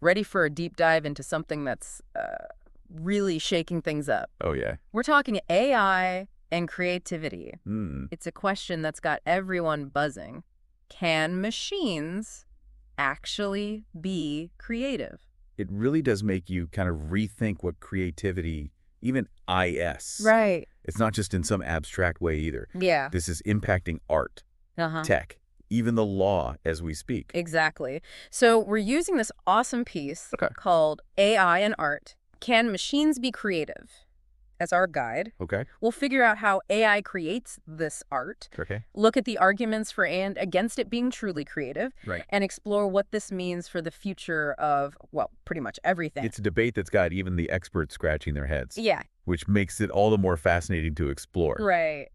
Ready for a deep dive into something that's really shaking things up. Oh, yeah. We're talking AI and creativity. Hmm. It's a question that's got everyone buzzing. Can machines actually be creative? It really does make you kind of rethink what creativity, even IS. Right. It's not just in some abstract way either. Yeah. This is impacting art, tech, even the law as we speak. Exactly. So we're using this awesome piece Okay. called AI and Art. Can machines be creative? As our guide. Okay. We'll figure out how AI creates this art, Okay. look at the arguments for and against it being truly creative, Right. and explore what this means for the future of, well, pretty much everything. It's a debate that's got even the experts scratching their heads. Yeah. Which makes it all the more fascinating to explore. Right.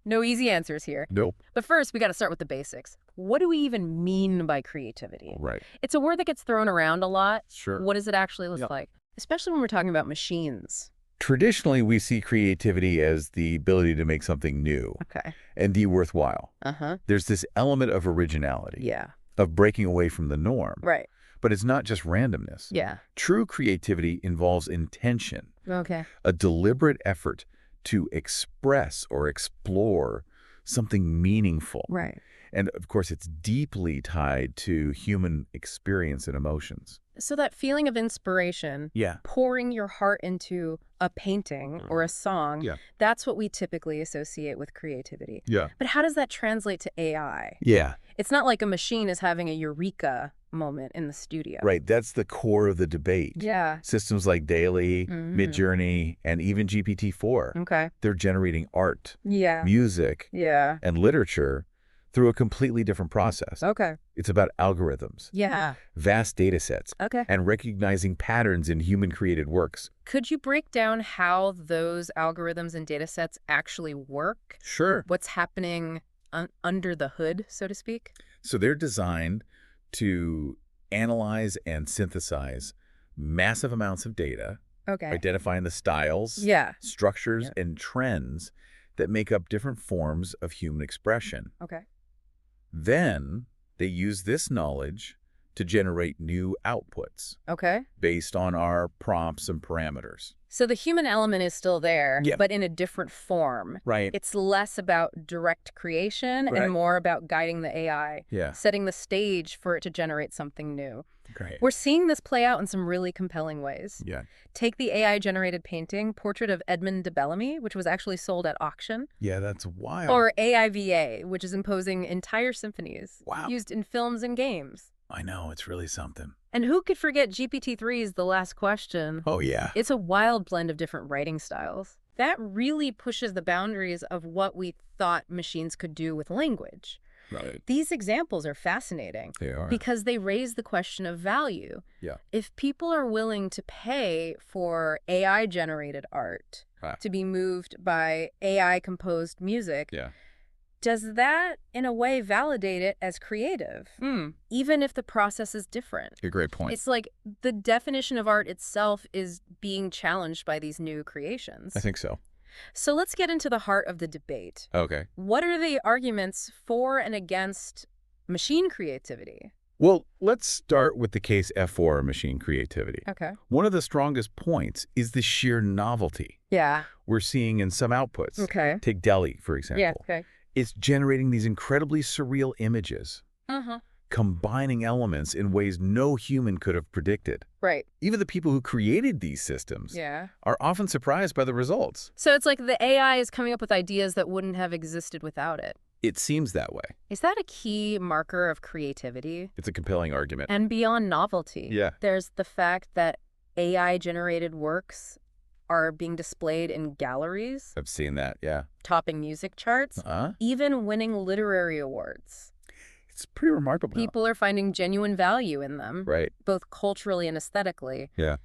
No easy answers here. Nope. But first, we got to start with the basics. What do we even mean by creativity? Right. It's a word that gets thrown around a lot. Sure. What does it actually look like? Especially when we're talking about machines. Traditionally, we see creativity as the ability to make something new Okay. and be worthwhile. Uh-huh. There's this element of originality, Yeah. of breaking away from the norm. Right. But it's not just randomness. Yeah. True creativity involves intention, Okay. a deliberate effort to express or explore something meaningful. Right. And of course, it's deeply tied to human experience and emotions. So that feeling of inspiration, Yeah. pouring your heart into a painting or a song, Yeah. that's what we typically associate with creativity. Yeah. But how does that translate to AI? Yeah. It's not like a machine is having a eureka moment in the studio. Right. That's the core of the debate. Yeah. Systems like Daily, Midjourney, and even GPT-4, Okay. they're generating art, Yeah. music, Yeah. and literature through a completely different process. Okay. It's about algorithms, Yeah. vast data sets, Okay. and recognizing patterns in human-created works. Could you break down how those algorithms and data sets actually work? Sure. What's happening under the hood, so to speak? So they're designed to analyze and synthesize massive amounts of data, Okay. identifying the styles, Yeah. structures, and trends that make up different forms of human expression. Okay. Then they use this knowledge to generate new outputs Okay. based on our prompts and parameters. So the human element is still there, Yeah. but in a different form. Right. It's less about direct creation Right. and more about guiding the AI, Yeah. setting the stage for it to generate something new. Great. We're seeing this play out in some really compelling ways. Yeah. Take the AI-generated painting, Portrait of Edmund de Bellamy, which was actually sold at auction, Yeah, that's wild. or AIVA, which is imposing entire symphonies Wow. used in films and games. I know, it's really something. And who could forget GPT-3's The Last Question? Oh, yeah. It's a wild blend of different writing styles. That really pushes the boundaries of what we thought machines could do with language. Right. These examples are fascinating They are. because they raise the question of value. Yeah. If people are willing to pay for AI-generated art Ah. to be moved by AI-composed music, Yeah. does that, in a way, validate it as creative, even if the process is different? A great point. It's like the definition of art itself is being challenged by these new creations. I think so. So let's get into the heart of the debate. Okay. What are the arguments for and against machine creativity? Well, let's start with the case F4 machine creativity. Okay. One of the strongest points is the sheer novelty Yeah. we're seeing in some outputs. Okay. Take Delhi, for example. Yeah. Okay. It's generating these incredibly surreal images, combining elements in ways no human could have predicted. Right. Even the people who created these systems Yeah. are often surprised by the results. So it's like the AI is coming up with ideas that wouldn't have existed without it. It seems that way. Is that a key marker of creativity? It's a compelling argument. And beyond novelty, Yeah. there's the fact that AI-generated works are being displayed in galleries, I've seen that, yeah. topping music charts, even winning literary awards. It's pretty remarkable. People are finding genuine value in them, Right. both culturally and aesthetically. Yeah.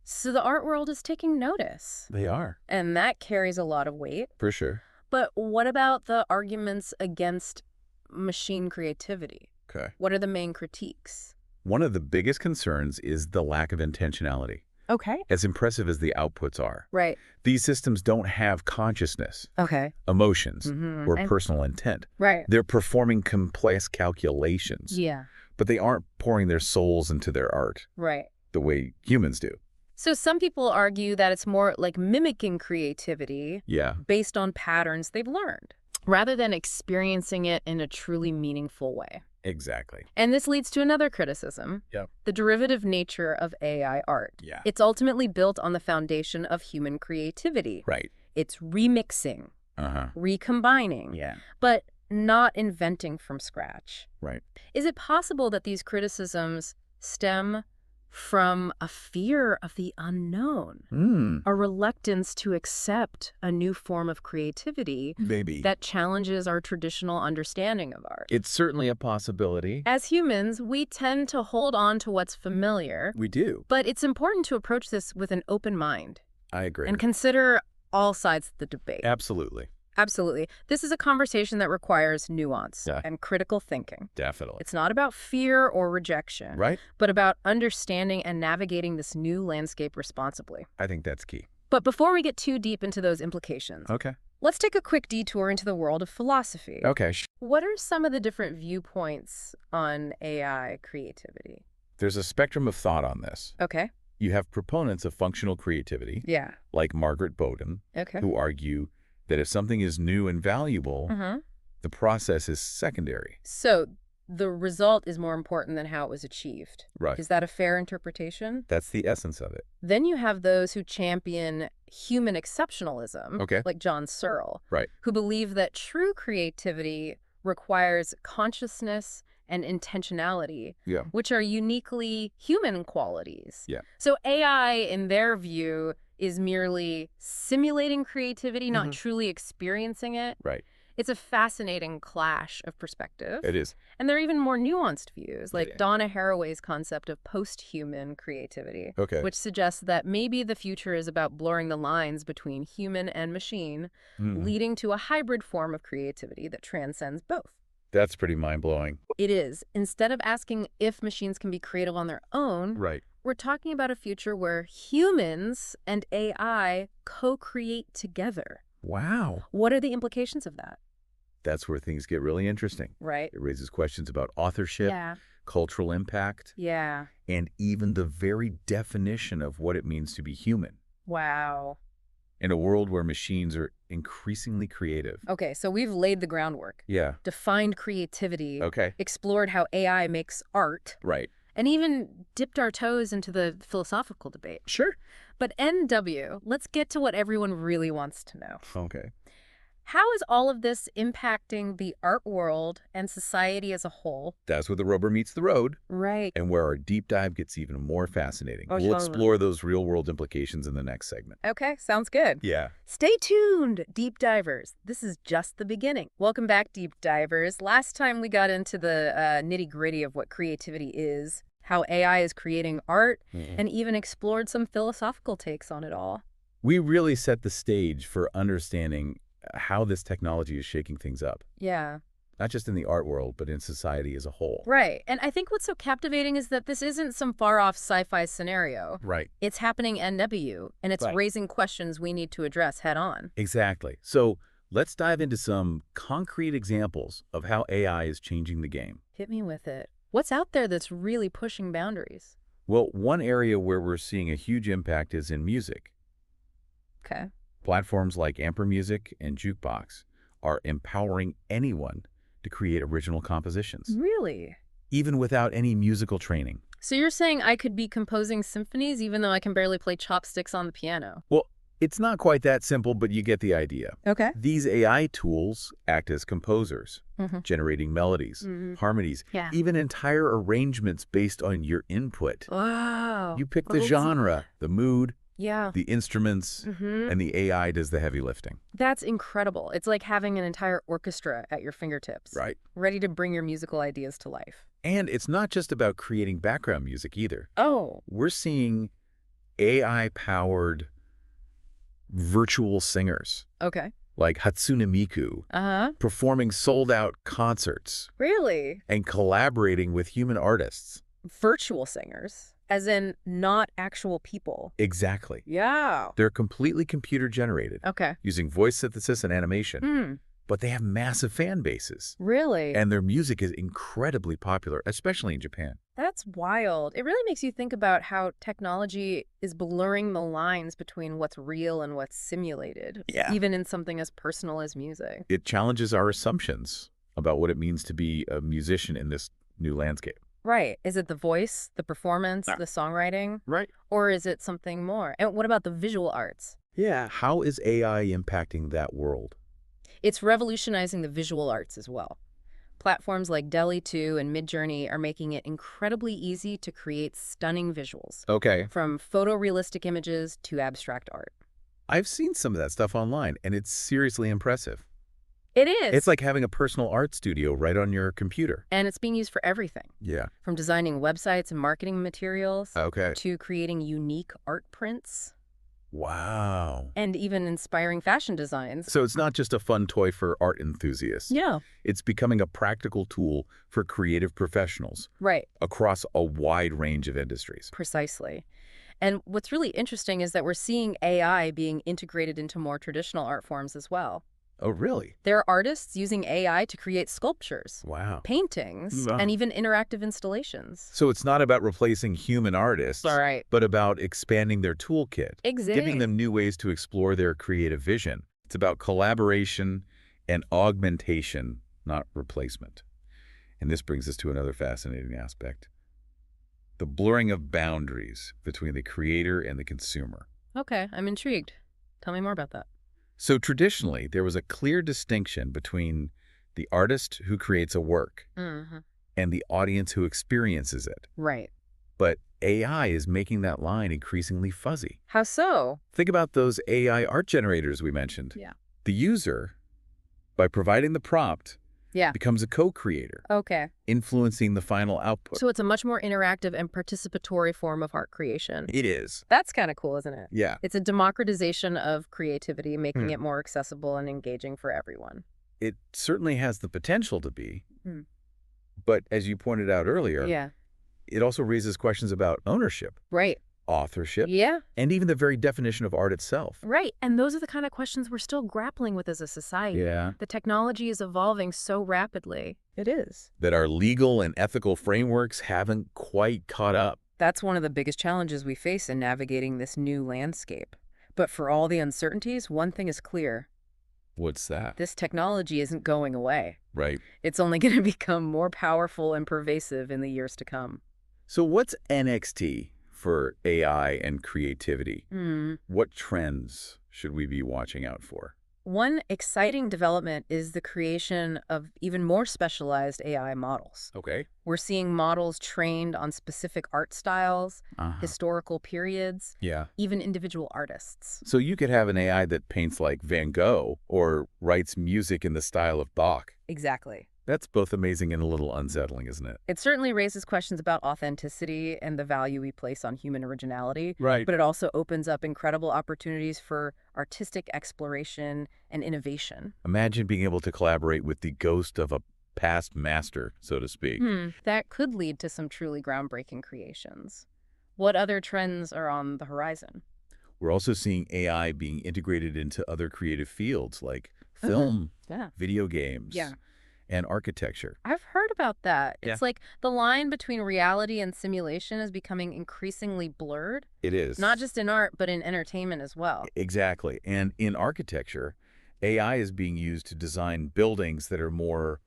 So the art world is taking notice, They are. and that carries a lot of weight. For sure. But what about the arguments against machine creativity? Okay. What are the main critiques? One of the biggest concerns is the lack of intentionality. Okay. As impressive as the outputs are, Right. these systems don't have consciousness, Okay. emotions, or And- personal intent. Right. They're performing complex calculations, Yeah. but they aren't pouring their souls into their art. Right. the way humans do. So some people argue that it's more like mimicking creativity Yeah, based on patterns they've learned, rather than experiencing it in a truly meaningful way. exactly. And this leads to another criticism, Yep. the derivative nature of AI art. Yeah. It's ultimately built on the foundation of human creativity. Right. It's remixing, Uh-huh. recombining, Yeah. but not inventing from scratch. Right. Is it possible that these criticisms stem from a fear of the unknown, a reluctance to accept a new form of creativity Maybe. that challenges our traditional understanding of art? It's certainly a possibility. As humans, we tend to hold on to what's familiar, We do. but it's important to approach this with an open mind I agree. and consider all sides of the debate. Absolutely. Absolutely. This is a conversation that requires nuance Yeah. and critical thinking. Definitely. It's not about fear or rejection, Right? but about understanding and navigating this new landscape responsibly. I think that's key. But before we get too deep into those implications, Okay. let's take a quick detour into the world of philosophy. Okay. What are some of the different viewpoints on AI creativity? There's a spectrum of thought on this. Okay. You have proponents of functional creativity, Yeah. like Margaret Bowden, Okay. who argue that if something is new and valuable, Mm-hmm. the process is secondary. So the result is more important than how it was achieved. Right. Is that a fair interpretation? That's the essence of it. Then you have those who champion human exceptionalism, Okay. like John Searle, Right. who believe that true creativity requires consciousness and intentionality, Yeah. which are uniquely human qualities. Yeah. So AI, in their view, is merely simulating creativity, not truly experiencing it. Right. It's a fascinating clash of perspective. It is. And there are even more nuanced views, like Yeah. Donna Haraway's concept of post-human creativity, Okay. which suggests that maybe the future is about blurring the lines between human and machine, Mhm. leading to a hybrid form of creativity that transcends both. That's pretty mind-blowing. It is. Instead of asking if machines can be creative on their own, Right. we're talking about a future where humans and AI co-create together. Wow. What are the implications of that? That's where things get really interesting. Right? It raises questions about authorship, Yeah. cultural impact, Yeah. and even the very definition of what it means to be human. Wow. In a world where machines are increasingly creative. Okay, so we've laid the groundwork, Yeah. defined creativity, Okay. explored how AI makes art, Right. and even dipped our toes into the philosophical debate. Sure. But NW, let's get to what everyone really wants to know. Okay. How is all of this impacting the art world and society as a whole? That's where the rubber meets the road Right. and where our deep dive gets even more fascinating. Oh, We'll totally. explore those real-world implications in the next segment. Okay, sounds good. Yeah. Stay tuned, deep divers. This is just the beginning. Welcome back, deep divers. Last time we got into the nitty-gritty of what creativity is, how AI is creating art, and even explored some philosophical takes on it all. We really set the stage for understanding how this technology is shaking things up, Yeah. not just in the art world, but in society as a whole. Right. And I think what's so captivating is that this isn't some far-off sci-fi scenario. Right. It's happening NW, and it's Right. raising questions we need to address head-on. Exactly. So let's dive into some concrete examples of how AI is changing the game. Hit me with it. What's out there that's really pushing boundaries? Well, one area where we're seeing a huge impact is in music. Okay. Platforms like Amper Music and Jukebox are empowering anyone to create original compositions, Really? even without any musical training. So you're saying I could be composing symphonies even though I can barely play chopsticks on the piano? Well, it's not quite that simple, but you get the idea. Okay. These AI tools act as composers, Mhm. generating melodies, Mhm. harmonies, Yeah. even entire arrangements based on your input. Wow. You pick the Cool. genre, the mood, Yeah. the instruments, Mm-hmm. and the AI does the heavy lifting. That's incredible. It's like having an entire orchestra at your fingertips, Right. ready to bring your musical ideas to life. And it's not just about creating background music either. Oh. We're seeing AI-powered virtual singers Okay. like Hatsune Miku Uh-huh. performing sold-out concerts Really? and collaborating with human artists. Virtual singers, as in not actual people. Exactly. Yeah. They're completely computer-generated, Okay. using voice synthesis and animation. Hmm. but they have massive fan bases. Really? And their music is incredibly popular, especially in Japan. That's wild. It really makes you think about how technology is blurring the lines between what's real and what's simulated, Yeah. even in something as personal as music. It challenges our assumptions about what it means to be a musician in this new landscape. Right. Is it the voice, the performance, Ah. the songwriting? Right. Or is it something more? And what about the visual arts? Yeah. How is AI impacting that world? It's revolutionizing the visual arts as well. Platforms like DALL-E 2 and Midjourney are making it incredibly easy to create stunning visuals, Okay. from photorealistic images to abstract art. I've seen some of that stuff online, and it's seriously impressive. It is. It's like having a personal art studio right on your computer. And it's being used for everything, Yeah. from designing websites and marketing materials Okay. to creating unique art prints Wow. and even inspiring fashion designs. So it's not just a fun toy for art enthusiasts. Yeah. It's becoming a practical tool for creative professionals Right. across a wide range of industries. Precisely. And what's really interesting is that we're seeing AI being integrated into more traditional art forms as well. Oh, really? There are artists using AI to create sculptures, Wow. paintings, Wow. and even interactive installations. So it's not about replacing human artists, All right. but about expanding their toolkit, Exactly. giving them new ways to explore their creative vision. It's about collaboration and augmentation, not replacement. And this brings us to another fascinating aspect: the blurring of boundaries between the creator and the consumer. Okay, I'm intrigued. Tell me more about that. So traditionally, there was a clear distinction between the artist who creates a work Mm-hmm. and the audience who experiences it. Right. But AI is making that line increasingly fuzzy. How so? Think about those AI art generators we mentioned. Yeah. The user, by providing the prompt, Yeah. becomes a co-creator, Okay. influencing the final output. So it's a much more interactive and participatory form of art creation. It is. That's kind of cool, isn't it? Yeah. It's a democratization of creativity, making Hmm. it more accessible and engaging for everyone. It certainly has the potential to be. Hmm. But as you pointed out earlier, Yeah. it also raises questions about ownership, Right. authorship, Yeah. and even the very definition of art itself. Right. And those are the kind of questions we're still grappling with as a society. Yeah. The technology is evolving so rapidly. It is. That our legal and ethical frameworks haven't quite caught up. That's one of the biggest challenges we face in navigating this new landscape. But for all the uncertainties, one thing is clear. What's that? This technology isn't going away. Right. It's only going to become more powerful and pervasive in the years to come. So what's NXT for AI and creativity? What trends should we be watching out for? One exciting development is the creation of even more specialized AI models. Okay. We're seeing models trained on specific art styles, historical periods, Yeah. even individual artists. So you could have an AI that paints like Van Gogh or writes music in the style of Bach. Exactly. That's both amazing and a little unsettling, isn't it? It certainly raises questions about authenticity and the value we place on human originality, Right. but it also opens up incredible opportunities for artistic exploration and innovation. Imagine being able to collaborate with the ghost of a past master, so to speak. That could lead to some truly groundbreaking creations. What other trends are on the horizon? We're also seeing AI being integrated into other creative fields like film, Yeah. video games, Yeah. and architecture. I've heard about that. Yeah. It's like the line between reality and simulation is becoming increasingly blurred, It is. not just in art, but in entertainment as well. Exactly. And in architecture, AI is being used to design buildings that are more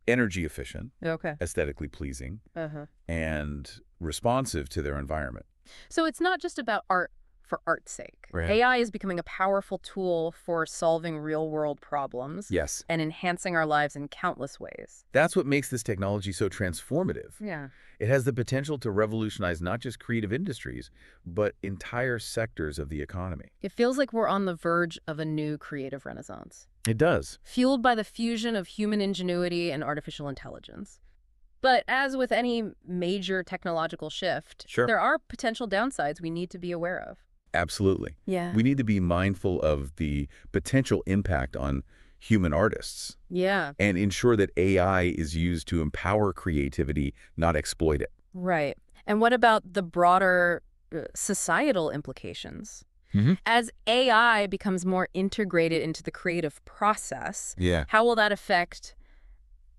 energy efficient, Okay. aesthetically pleasing, Uh-huh. and responsive to their environment. So it's not just about art for art's sake. Right. AI is becoming a powerful tool for solving real-world problems Yes. and enhancing our lives in countless ways. That's what makes this technology so transformative. Yeah. It has the potential to revolutionize not just creative industries, but entire sectors of the economy. It feels like we're on the verge of a new creative renaissance, It does. fueled by the fusion of human ingenuity and artificial intelligence. But as with any major technological shift, Sure. there are potential downsides we need to be aware of. Absolutely. Yeah. We need to be mindful of the potential impact on human artists Yeah. and ensure that AI is used to empower creativity, not exploit it. Right. And what about the broader societal implications? Hmm. As AI becomes more integrated into the creative process, Yeah. how will that affect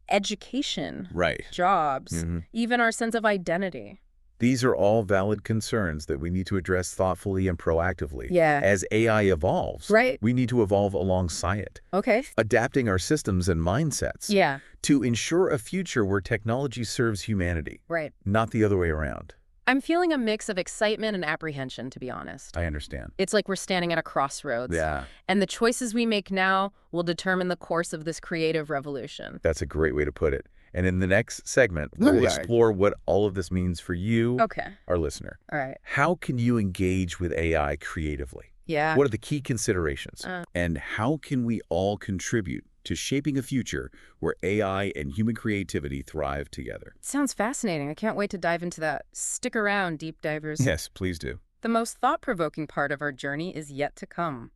education, Right. jobs, Hmm. even our sense of identity? These are all valid concerns that we need to address thoughtfully and proactively. Yeah. As AI evolves, Right. we need to evolve alongside it, Okay. adapting our systems and mindsets Yeah. to ensure a future where technology serves humanity, Right. not the other way around. I'm feeling a mix of excitement and apprehension, to be honest. I understand. It's like we're standing at a crossroads, Yeah, and the choices we make now will determine the course of this creative revolution. that's a great way to put it. And in the next segment, we'll Yeah. explore what all of this means for you, Okay. our listener. All right. How can you engage with AI creatively? Yeah. What are the key considerations? Uh. And how can we all contribute to shaping a future where AI and human creativity thrive together? Sounds fascinating. I can't wait to dive into that. Stick around, deep divers. Yes, please do. The most thought-provoking part of our journey is yet to come.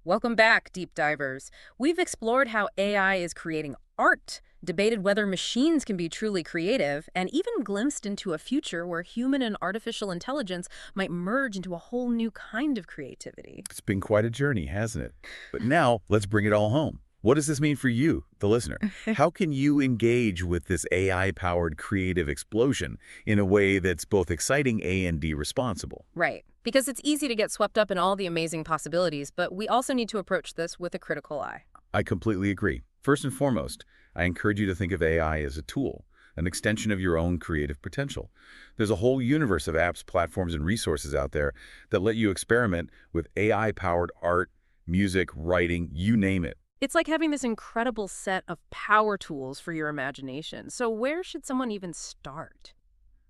Welcome back, deep divers. We've explored how AI is creating art, debated whether machines can be truly creative, and even glimpsed into a future where human and artificial intelligence might merge into a whole new kind of creativity. It's been quite a journey, hasn't it? But now, let's bring it all home. What does this mean for you, the listener? How can you engage with this AI-powered creative explosion in a way that's both exciting and responsible? Right. Because it's easy to get swept up in all the amazing possibilities, but we also need to approach this with a critical eye. I completely agree. First and foremost, I encourage you to think of AI as a tool, an extension of your own creative potential. There's a whole universe of apps, platforms, and resources out there that let you experiment with AI-powered art, music, writing, you name it. It's like having this incredible set of power tools for your imagination. So where should someone even start?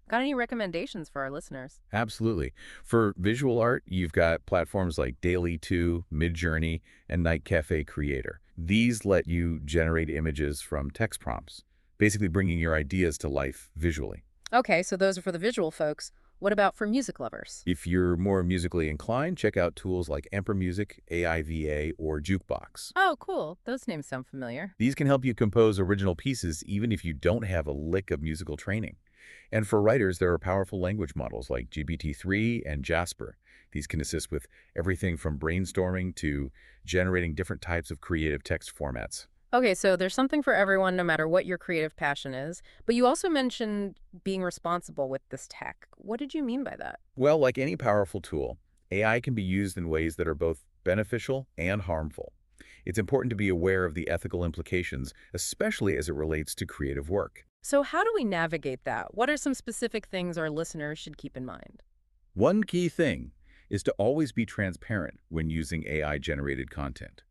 Got any recommendations for our listeners? Absolutely. For visual art, you've got platforms like Daily 2, Midjourney, and Night Cafe Creator. These let you generate images from text prompts, basically bringing your ideas to life visually. Okay, so those are for the visual folks. What about for music lovers? If you're more musically inclined, check out tools like Emperor Music, AIVA, or Jukebox. Oh, cool. Those names sound familiar. These can help you compose original pieces even if you don't have a lick of musical training. And for writers, there are powerful language models like GPT-3 and Jasper. These can assist with everything from brainstorming to generating different types of creative text formats. Okay, so there's something for everyone no matter what your creative passion is. But you also mentioned being responsible with this tech. What did you mean by that? Well, like any powerful tool, AI can be used in ways that are both beneficial and harmful. It's important to be aware of the ethical implications, especially as it relates to creative work. So how do we navigate that? What are some specific things our listeners should keep in mind? One key thing is to always be transparent when using AI-generated content.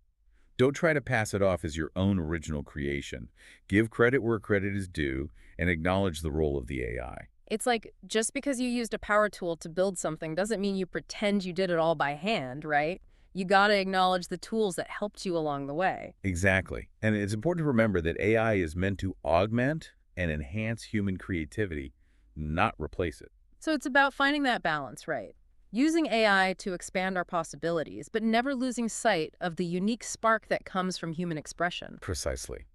Don't try to pass it off as your own original creation. Give credit where credit is due and acknowledge the role of the AI. It's like just because you used a power tool to build something doesn't mean you pretend you did it all by hand, right? You gotta acknowledge the tools that helped you along the way. Exactly. And it's important to remember that AI is meant to augment and enhance human creativity, not replace it. So it's about finding that balance, right? Using AI to expand our possibilities, but never losing sight of the unique spark that comes from human expression. Precisely.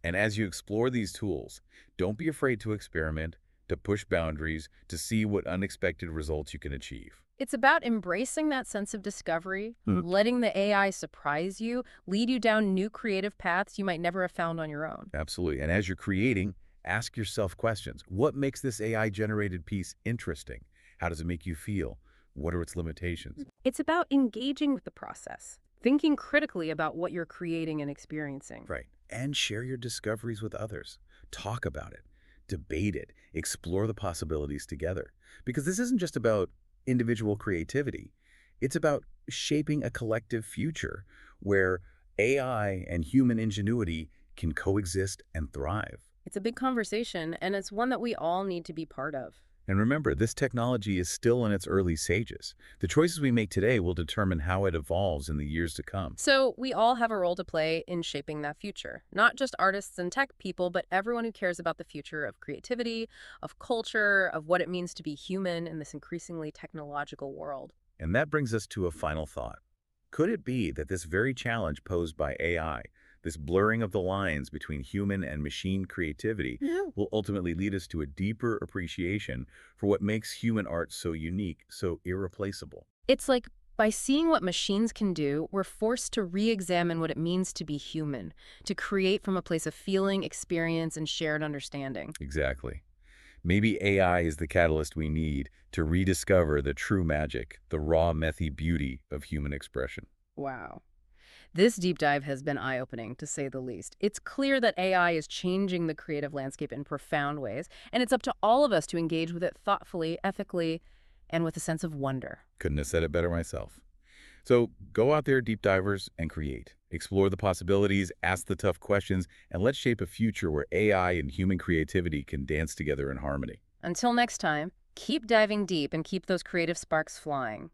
And as you explore these tools, don't be afraid to experiment, to push boundaries, to see what unexpected results you can achieve. It's about embracing that sense of discovery, letting the AI surprise you, lead you down new creative paths you might never have found on your own. Absolutely. And as you're creating, ask yourself questions. What makes this AI-generated piece interesting? How does it make you feel? What are its limitations? It's about engaging with the process, thinking critically about what you're creating and experiencing. Right. And share your discoveries with others. Talk about it. Debate it. Explore the possibilities together. Because this isn't just about individual creativity. It's about shaping a collective future where AI and human ingenuity can coexist and thrive. It's a big conversation, and it's one that we all need to be part of. And remember, this technology is still in its early stages. The choices we make today will determine how it evolves in the years to come. So we all have a role to play in shaping that future. Not just artists and tech people, but everyone who cares about the future of creativity, of culture, of what it means to be human in this increasingly technological world. And that brings us to a final thought. Could it be that this very challenge posed by AI, this blurring of the lines between human and machine creativity, will ultimately lead us to a deeper appreciation for what makes human art so unique, so irreplaceable? It's like By seeing what machines can do, we're forced to re-examine what it means to be human, to create from a place of feeling, experience, and shared understanding. Exactly. Maybe AI is the catalyst we need to rediscover the true magic, the raw, methy beauty of human expression. Wow. This deep dive has been eye-opening, to say the least. It's clear that AI is changing the creative landscape in profound ways, and it's up to all of us to engage with it thoughtfully, ethically, and with a sense of wonder. Couldn't have said it better myself. So go out there, deep divers, and create. Explore the possibilities, ask the tough questions, and let's shape a future where AI and human creativity can dance together in harmony. Until next time, keep diving deep and keep those creative sparks flying.